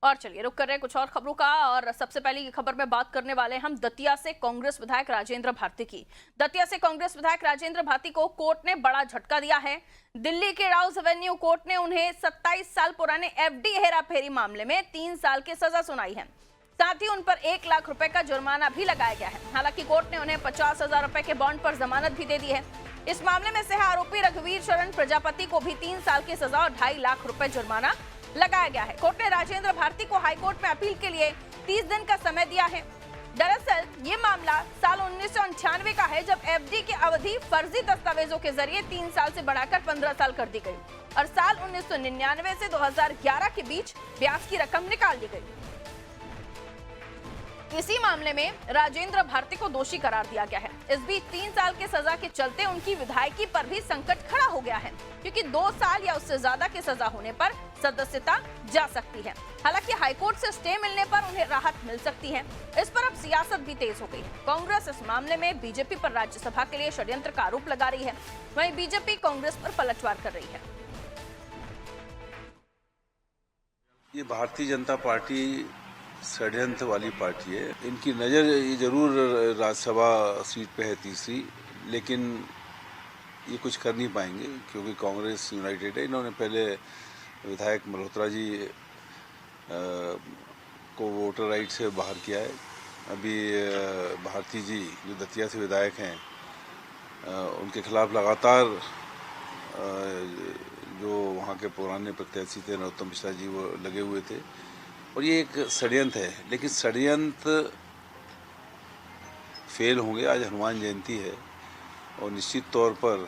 और चलिए रुक कर रहे हैं कुछ और खबरों का। और सबसे पहले की खबर में बात करने वाले हैं हम दतिया से कांग्रेस विधायक राजेंद्र भारती की। दतिया से कांग्रेस विधायक राजेंद्र भारती को कोर्ट ने बड़ा झटका दिया है। दिल्ली के राउस एवेन्यू कोर्ट ने उन्हें 27 साल पुराने एफडी हेराफेरी मामले में 3 साल की सजा सुनाई है। साथ ही उन पर 1 लाख रुपए का जुर्माना भी लगाया गया है। हालांकि कोर्ट ने उन्हें 50,000 रुपए के बॉन्ड पर जमानत भी दे दी है। इस मामले में सह आरोपी रघुवीर शरण प्रजापति को भी 3 साल की सजा और 2.5 लाख रुपए जुर्माना लगाया गया है। कोर्ट ने राजेंद्र भारती को हाईकोर्ट में अपील के लिए 30 दिन का समय दिया है। दरअसल ये मामला साल 1998 का है, जब एफडी की अवधि फर्जी दस्तावेजों के जरिए 3 साल से बढ़ाकर 15 साल कर दी गई और साल 1999 से 2011 के बीच ब्याज की रकम निकाल दी गई। इसी मामले में राजेंद्र भारती को दोषी करार दिया गया है। इस बीच 3 साल की सजा के चलते उनकी विधायकी पर भी संकट खड़ा हो गया है, क्योंकि 2 साल या उससे ज्यादा की सजा होने पर सदस्यता जा सकती है। हालांकि हाईकोर्ट से स्टे मिलने पर उन्हें राहत मिल सकती है। इस पर अब सियासत भी तेज हो गई है। कांग्रेस इस मामले में बीजेपी पर राज्यसभा के लिए षड्यंत्र का आरोप लगा रही है, वहीं बीजेपी कांग्रेस पर पलटवार कर रही है। ये भारतीय जनता पार्टी षड्यंत्र वाली पार्टी है। इनकी नज़र ये जरूर राज्यसभा सीट पे है तीसरी, लेकिन ये कुछ कर नहीं पाएंगे क्योंकि कांग्रेस यूनाइटेड है। इन्होंने पहले विधायक मल्होत्रा जी को वोटर राइट से बाहर किया है। अभी भारती जी जो दतिया से विधायक हैं, उनके खिलाफ लगातार जो वहाँ के पुराने प्रत्याशी थे नरोत्तम मिश्रा जी, वो लगे हुए थे। और ये एक षड्यंत्र है, लेकिन षड्यंत्र फेल होंगे। आज हनुमान जयंती है और निश्चित तौर पर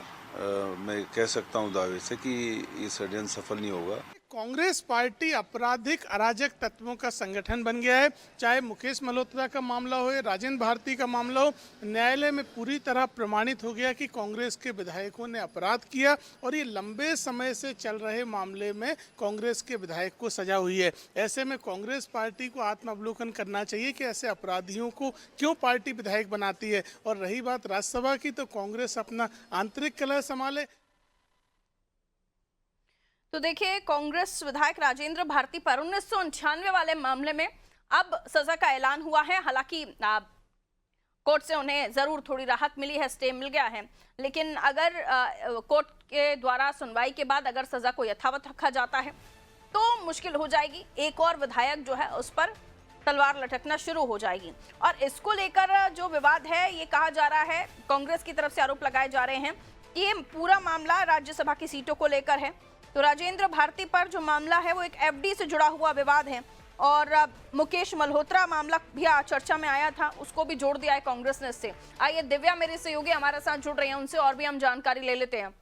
मैं कह सकता हूँ दावे से कि ये षड्यंत्र सफल नहीं होगा। कांग्रेस पार्टी आपराधिक अराजक तत्वों का संगठन बन गया है। चाहे मुकेश मल्होत्रा का मामला हो या राजेंद्र भारती का मामला हो, न्यायालय में पूरी तरह प्रमाणित हो गया कि कांग्रेस के विधायकों ने अपराध किया और ये लंबे समय से चल रहे मामले में कांग्रेस के विधायक को सजा हुई है। ऐसे में कांग्रेस पार्टी को आत्मावलोकन करना चाहिए कि ऐसे अपराधियों को क्यों पार्टी विधायक बनाती है। और रही बात राज्यसभा की, तो कांग्रेस अपना आंतरिक कलह संभाले। तो देखिए, कांग्रेस विधायक राजेंद्र भारती पर 1998 वाले मामले में अब सजा का ऐलान हुआ है। हालांकि कोर्ट से उन्हें जरूर थोड़ी राहत मिली है, स्टे मिल गया है, लेकिन अगर कोर्ट के द्वारा सुनवाई के बाद अगर सजा को यथावत रखा जाता है तो मुश्किल हो जाएगी। एक और विधायक जो है उस पर तलवार लटकना शुरू हो जाएगी। और इसको लेकर जो विवाद है, ये कहा जा रहा है, कांग्रेस की तरफ से आरोप लगाए जा रहे हैं कि ये पूरा मामला राज्यसभा की सीटों को लेकर है। तो राजेंद्र भारती पर जो मामला है वो एक एफडी से जुड़ा हुआ विवाद है। और मुकेश मल्होत्रा मामला भी चर्चा में आया था, उसको भी जोड़ दिया है कांग्रेस ने इससे। आइए दिव्या मेरे सहयोगी हमारे साथ जुड़ रहे हैं, उनसे और भी हम जानकारी ले लेते हैं।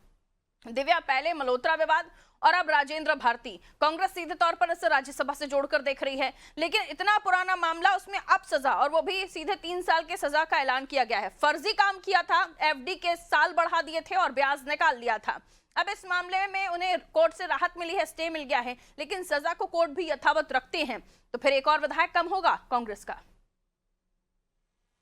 दिव्या, पहले मल्होत्रा विवाद और अब राजेंद्र भारती, कांग्रेस सीधे तौर पर इसे राज्यसभा से जोड़कर देख रही है, लेकिन इतना पुराना मामला, उसमें अब सजा, और वो भी सीधे 3 साल के सजा का ऐलान किया गया है। फर्जी काम किया था, एफडी के साल बढ़ा दिए थे और ब्याज निकाल लिया था। अब इस मामले में उन्हें कोर्ट से राहत मिली है, स्टे मिल गया है, लेकिन सजा को कोर्ट भी यथावत रखते हैं, तो फिर एक और विधायक कम होगा कांग्रेस का।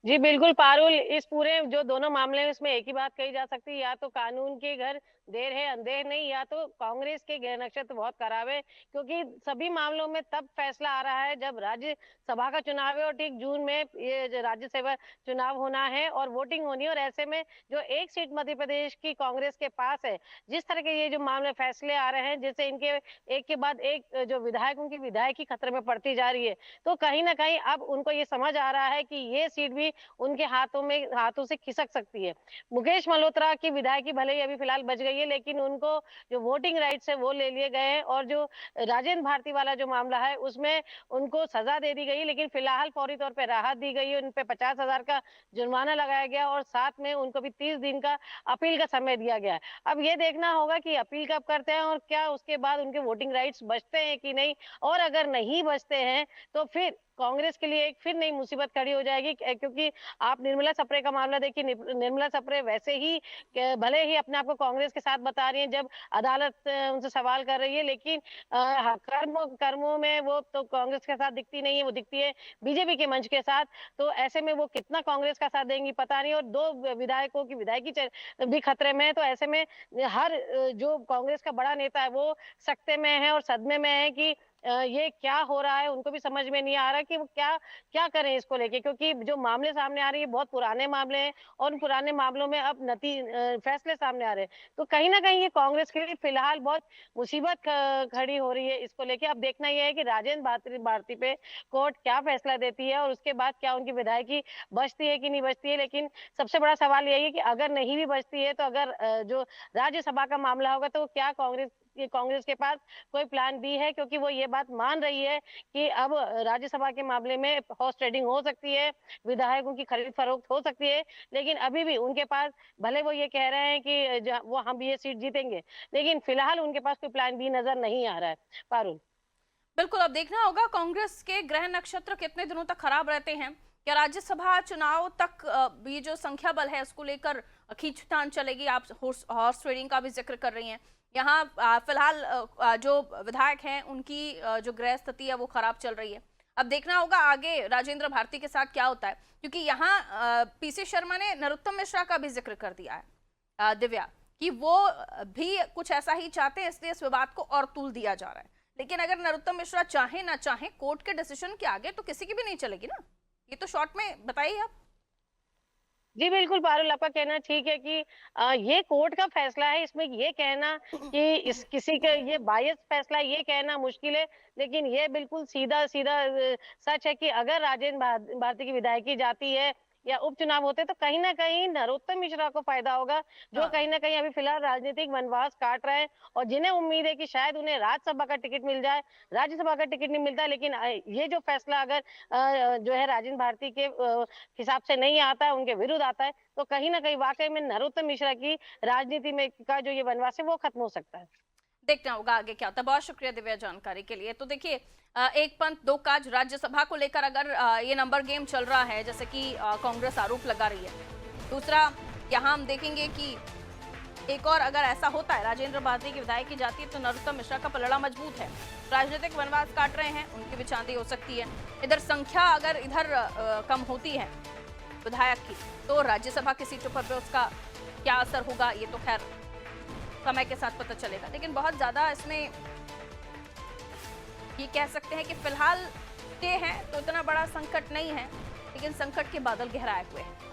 जी बिल्कुल पारुल, इस पूरे जो दोनों मामले हैं उसमें एक ही बात कही जा सकती है, या तो कानून के घर देर है अंधेर नहीं, या तो कांग्रेस के गृह नक्षत्र बहुत खराब है। क्योंकि सभी मामलों में तब फैसला आ रहा है जब राज्यसभा का चुनाव है और ठीक जून में ये राज्यसभा चुनाव होना है और वोटिंग होनी है। और ऐसे में जो एक सीट मध्य प्रदेश की कांग्रेस के पास है, जिस तरह के ये जो मामले फैसले आ रहे हैं, जैसे इनके एक के बाद एक जो विधायकों की विधायकी खतरे में पड़ती जा रही है, तो कहीं ना कहीं अब उनको ये समझ आ रहा है कि ये सीट भी उनके हाथों से खिसक सकती है। मुकेश मल्होत्रा की विधायकी भले ही अभी फिलहाल बच गई है, लेकिन उनको जो वोटिंग राइट्स है वो ले लिए गए हैं। और जो राजेंद्र भारती वाला जो मामला है उसमें उनको सजा दे दी गई, लेकिन फिलहाल फौरी तौर पर राहत दी गई है। उन पे 50,000 का जुर्माना लगाया गया और साथ में उनको भी 30 दिन का अपील का समय दिया गया है। अब ये देखना होगा कि अपील कब करते हैं और क्या उसके बाद उनके वोटिंग राइट्स बचते हैं कि नहीं। और अगर नहीं बचते हैं तो फिर कांग्रेस के लिए एक फिर नई मुसीबत खड़ी हो जाएगी। क्योंकि आप निर्मला सप्रे का मामला देखिए, निर्मला सप्रे वैसे ही भले ही अपने आप को कांग्रेस के साथ बता रही है जब अदालत उनसे सवाल कर रही है, लेकिन कर्मों में वो तो कांग्रेस के साथ दिखती नहीं है, वो दिखती है बीजेपी के मंच के साथ। तो ऐसे में वो कितना कांग्रेस का साथ देंगी पता नहीं। और 2 विधायकों की विधायकी भी खतरे में है। तो ऐसे में हर जो कांग्रेस का बड़ा नेता है वो सकते में है और सदमे में है कि ये क्या हो रहा है उनको भी समझ में नहीं आ रहा कि वो क्या क्या करें इसको लेके, क्योंकि जो मामले सामने आ रहे हैं बहुत पुराने मामले हैं और उन पुराने मामलों में अब फैसले सामने आ रहे हैं। तो कहीं ना कहीं ये कांग्रेस के लिए फिलहाल बहुत मुसीबत खड़ी हो रही है इसको लेके। अब देखना यह है कि राजेंद्र भारती भारती पे कोर्ट क्या फैसला देती है और उसके बाद क्या उनकी विधायकी बचती है कि नहीं बचती है। लेकिन सबसे बड़ा सवाल यही है कि अगर नहीं भी बचती है तो अगर जो राज्यसभा का मामला होगा तो क्या कांग्रेस के पास कोई प्लान बी है, क्योंकि वो ये बात मान रही है कि अब राज्यसभा के मामले में हॉर्स ट्रेडिंग हो सकती है, विधायकों की खरीद फरोख्त हो सकती है। लेकिन अभी भी उनके पास, भले वो ये कह रहे हैं कि वो हम ये सीट जीतेंगे, लेकिन फिलहाल उनके पास कोई प्लान बी नजर नहीं आ रहा है। पारुल, बिल्कुल, अब देखना होगा कांग्रेस के ग्रह नक्षत्र कितने दिनों तक खराब रहते हैं। क्या राज्यसभा चुनाव तक ये जो संख्या बल है उसको लेकर खींचतान चलेगी? आप हॉर्स ट्रेडिंग का भी जिक्र कर रही हैं। यहाँ फिलहाल जो विधायक हैं उनकी जो ग्रह स्थिति है वो खराब चल रही है। अब देखना होगा आगे राजेंद्र भारती के साथ क्या होता है, क्योंकि यहाँ पीसी शर्मा ने नरोत्तम मिश्रा का भी जिक्र कर दिया है, दिव्या, कि वो भी कुछ ऐसा ही चाहते हैं, इसलिए इस विवाद को और तूल दिया जा रहा है। लेकिन अगर नरोत्तम मिश्रा चाहे ना चाहे, कोर्ट के डिसीजन के आगे तो किसी की भी नहीं चलेगी ना। ये तो शॉर्ट में बताइए आप। जी बिल्कुल पारुल, आपका कहना ठीक है कि ये कोर्ट का फैसला है। इसमें ये कहना कि इस किसी के ये बायस फैसला ये कहना मुश्किल है। लेकिन ये बिल्कुल सीधा सीधा सच है कि अगर राजेंद्र भारती की विधायकी जाती है या उपचुनाव होते हैं, तो कहीं ना कहीं नरोत्तम मिश्रा को फायदा होगा, जो हाँ। कहीं ना कहीं अभी फिलहाल राजनीतिक वनवास काट रहे हैं और जिन्हें उम्मीद है कि शायद उन्हें राज्यसभा का टिकट मिल जाए। राज्यसभा का टिकट नहीं मिलता, लेकिन ये जो फैसला अगर जो है राजेंद्र भारती के हिसाब से नहीं आता है, उनके विरुद्ध आता है, तो कहीं ना कहीं वाकई में नरोत्तम मिश्रा की राजनीति में का जो ये वनवास है वो खत्म हो सकता है। देखना होगा आगे क्या होता है। बहुत शुक्रिया दिव्या जानकारी के लिए। तो देखिए, एक पंथ दो काज, राज्यसभा को लेकर अगर ये नंबर गेम चल रहा है जैसे कि कांग्रेस आरोप लगा रही है। दूसरा, यहाँ हम देखेंगे कि एक और अगर ऐसा होता है, राजेंद्र भारती की विधायकी जाती है, तो नरोत्तम मिश्रा का पलड़ा मजबूत है। राजनीतिक वनवास काट रहे हैं, उनकी भी चांदी हो सकती है। इधर संख्या अगर इधर कम होती है विधायक की, तो राज्यसभा की सीटों पर भी उसका क्या असर होगा, ये तो खैर समय के साथ पता चलेगा। लेकिन बहुत ज्यादा इसमें ये कह सकते हैं कि फिलहाल स्टे हैं तो इतना बड़ा संकट नहीं है, लेकिन संकट के बादल गहराए हुए हैं।